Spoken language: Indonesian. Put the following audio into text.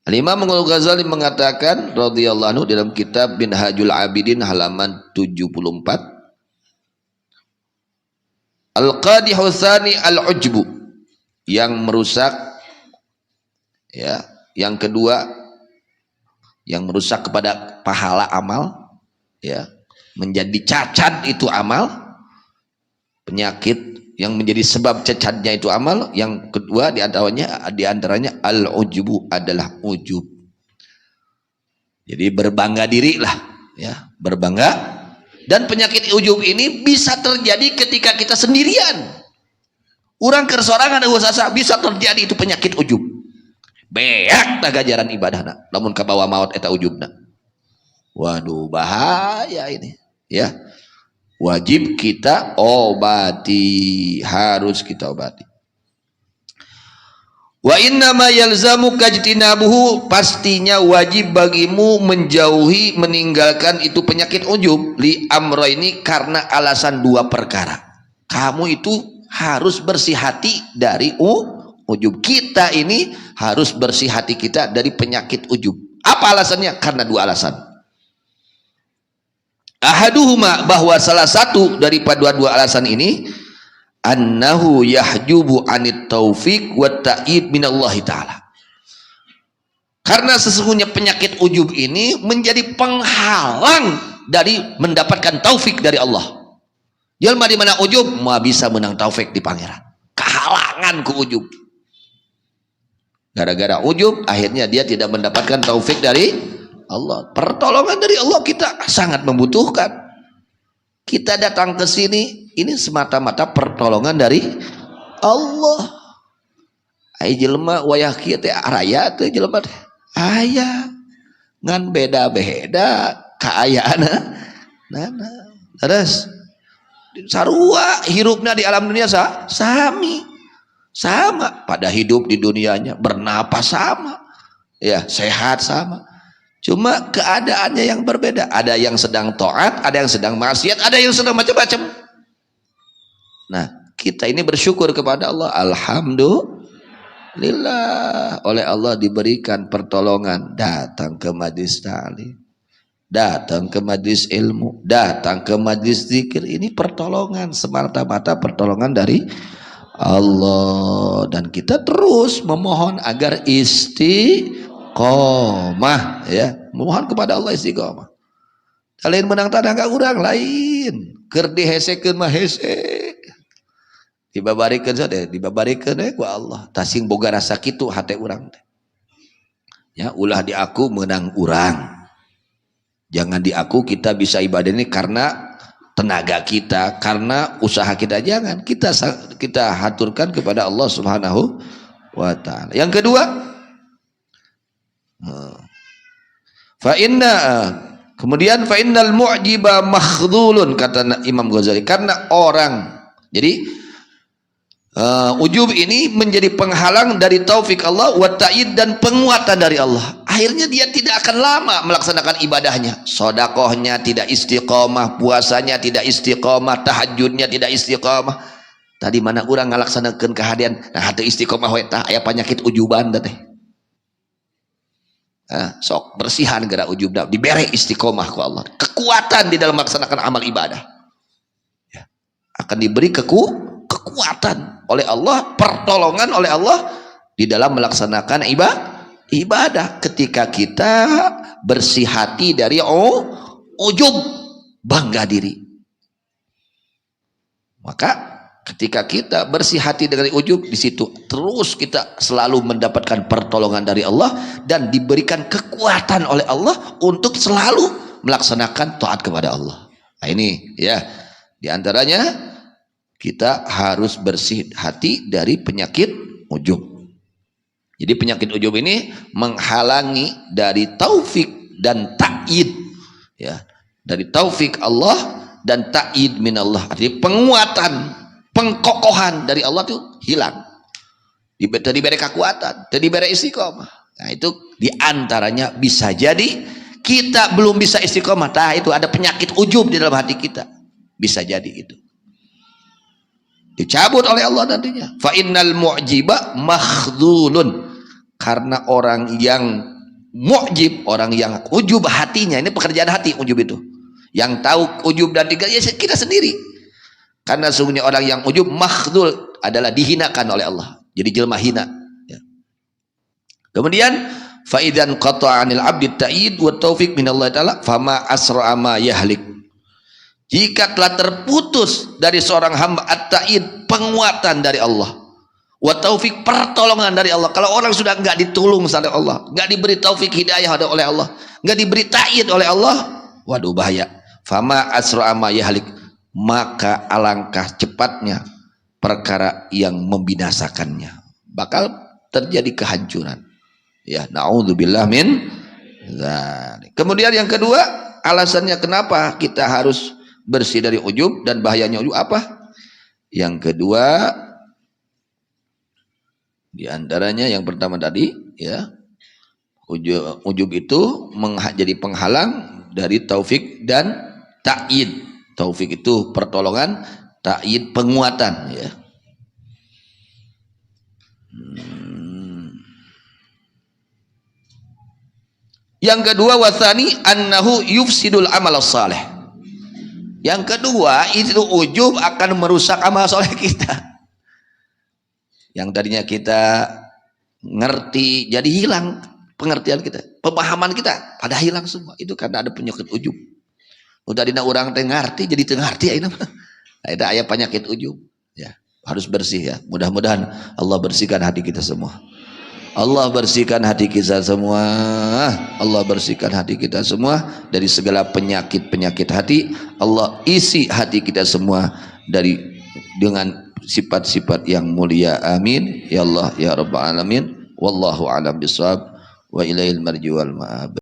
Al-Imam Al-Ghazali mengatakan radhiyallahu anhu dalam kitab Minhajul Abidin halaman 74, Al-Qadihu tsani al-ujbu, yang merusak, ya, yang kedua yang merusak kepada pahala amal, ya, menjadi cacat itu amal, penyakit yang menjadi sebab cacatnya itu amal. Yang kedua diantaranya al-ujbu adalah ujub. Jadi berbangga diri lah, ya, berbangga. Dan penyakit ujub ini bisa terjadi ketika kita sendirian. Orang kersorangan usaha bisa terjadi itu penyakit ujub. Beak tak gajaran ibadah, namun kabawa maut eta ujubna. Waduh, bahaya ini, ya. Wajib kita obati, harus kita obati. Wa innama yalzamu kajtinabuhu, pastinya wajib bagimu menjauhi, meninggalkan itu penyakit ujub, li amroini, karena alasan dua perkara. Kamu itu harus bersih hati dari ujub. Kita ini harus bersih hati kita dari penyakit ujub. Apa alasannya? Karena dua alasan. Ahaduhuma, bahwa salah satu daripada dua alasan ini, annahu yahjubu anit taufiq wa ta'id minallahi ta'ala. Karena sesungguhnya penyakit ujub ini menjadi penghalang dari mendapatkan taufik dari Allah. Jelma di mana ujub, mau bisa menang taufik di pangeran. Kehalangan ke ujub. Gara-gara ujub, akhirnya dia tidak mendapatkan taufik dari Allah. Pertolongan dari Allah kita sangat membutuhkan. Kita datang ke sini ini semata-mata pertolongan dari Allah. Ai jelema wayah kieu teh araya teh jelema teh. Aya ngan beda-beda kaayaana. Nana. Terus sarua hirupna di alam dunia sami. Sama, pada hidup di dunianya, bernapas sama. Ya, sehat sama. Cuma keadaannya yang berbeda. Ada yang sedang taat, ada yang sedang maksiat, ada yang sedang macam-macam. Nah, kita ini bersyukur kepada Allah. Alhamdulillah, oleh Allah diberikan pertolongan. Datang ke majlis ta'lim, datang ke majlis ilmu, datang ke majlis zikir. Ini pertolongan, semata-mata pertolongan dari Allah. Dan kita terus memohon agar istiqomah, ya, mohon kepada Allah istiqomah. Lain menang tadangga urang lain keur dihesekeun mah hese, dibabarikeun sade, dibabarikeun ku Allah. Tasing boga rasa kitu hate urang teh, ya, ulah di aku menang urang. Jangan di aku kita bisa ibadah ini karena tenaga kita, karena usaha kita. Jangan, kita haturkan kepada Allah Subhanahu wa ta'ala. Yang kedua, kemudian fa innal mu'jiba makhdhulun, kata Imam Ghazali, karena orang, jadi ujub ini menjadi penghalang dari taufik Allah wa ta'id, dan penguatan dari Allah. Akhirnya dia tidak akan lama melaksanakan ibadahnya. Sodakohnya tidak istiqomah, puasanya tidak istiqomah, tahajudnya tidak istiqomah. Tadi mana orang ngalaksanakeun kehadian, nah hati istiqomah we tah aya penyakit ujuban teh. Sok bersihan gara ujub dibere istiqomah ku Allah. Kekuatan di dalam melaksanakan amal ibadah. Ya. Akan diberi kekuatan oleh Allah, pertolongan oleh Allah di dalam melaksanakan ibadah ketika kita bersih hati dari ujub, bangga diri. Maka ketika kita bersih hati dari ujub, di situ terus kita selalu mendapatkan pertolongan dari Allah dan diberikan kekuatan oleh Allah untuk selalu melaksanakan taat kepada Allah. Nah ini, ya, diantaranya kita harus bersih hati dari penyakit ujub. Jadi penyakit ujub ini menghalangi dari taufik dan ta'id, ya, dari taufik Allah dan ta'id minallah. Artinya penguatan, pengkokohan dari Allah itu hilang. Diberi kekuatan, diberi istiqomah. Nah itu diantaranya bisa jadi kita belum bisa istiqomah. Nah itu ada penyakit ujub di dalam hati kita. Bisa jadi itu. Dicabut oleh Allah nantinya. Fa innal mu'jiba makhdhulun, karena orang yang mu'jib, orang yang ujub hatinya, ini pekerjaan hati ujub itu. Yang tahu ujub dan tiga ya kita sendiri. Karena sungguhnya orang yang ujub makhdul adalah dihinakan oleh Allah. Jadi jelma hina. Ya. Kemudian faidan qata'anil abdi ta'id wa taufiq minallah ta'ala fama asra'a ma yahlik. Jika telah terputus dari seorang hamba at-ta'id, penguatan dari Allah, wa taufik, pertolongan dari Allah. Kalau orang sudah enggak ditolong oleh Allah, enggak diberi taufik hidayah oleh Allah, enggak diberi ta'id oleh Allah, waduh bahaya. Fama asra'a ma yahlik, maka alangkah cepatnya perkara yang membinasakannya, bakal terjadi kehancuran. Ya, naudzubillah min dzalik. Kemudian yang kedua, alasannya kenapa kita harus bersih dari ujub dan bahayanya ujub apa? Yang kedua, di antaranya yang pertama tadi, ya, ujub itu jadi penghalang dari taufik dan ta'id. Taufik itu pertolongan, ta'id penguatan, ya. Yang kedua, wathani annahu yufsidul amal salih. Yang kedua, itu ujub akan merusak amal soleh kita. Yang tadinya kita ngerti jadi hilang pengertian kita, pemahaman kita pada hilang semua. Itu karena ada penyakit ujub. Udah dina orang teh ngarti jadi teu ngarti ya, ada aya penyakit ujub. Ya, harus bersih ya. Mudah-mudahan Allah bersihkan hati kita semua. Allah bersihkan hati kita semua. Allah bersihkan hati kita semua dari segala penyakit-penyakit hati. Allah isi hati kita semua dengan sifat-sifat yang mulia. Amin ya Allah ya rabbal alamin. Wallahu a'lam bishawab wa ilaihil marji wal ma'ab.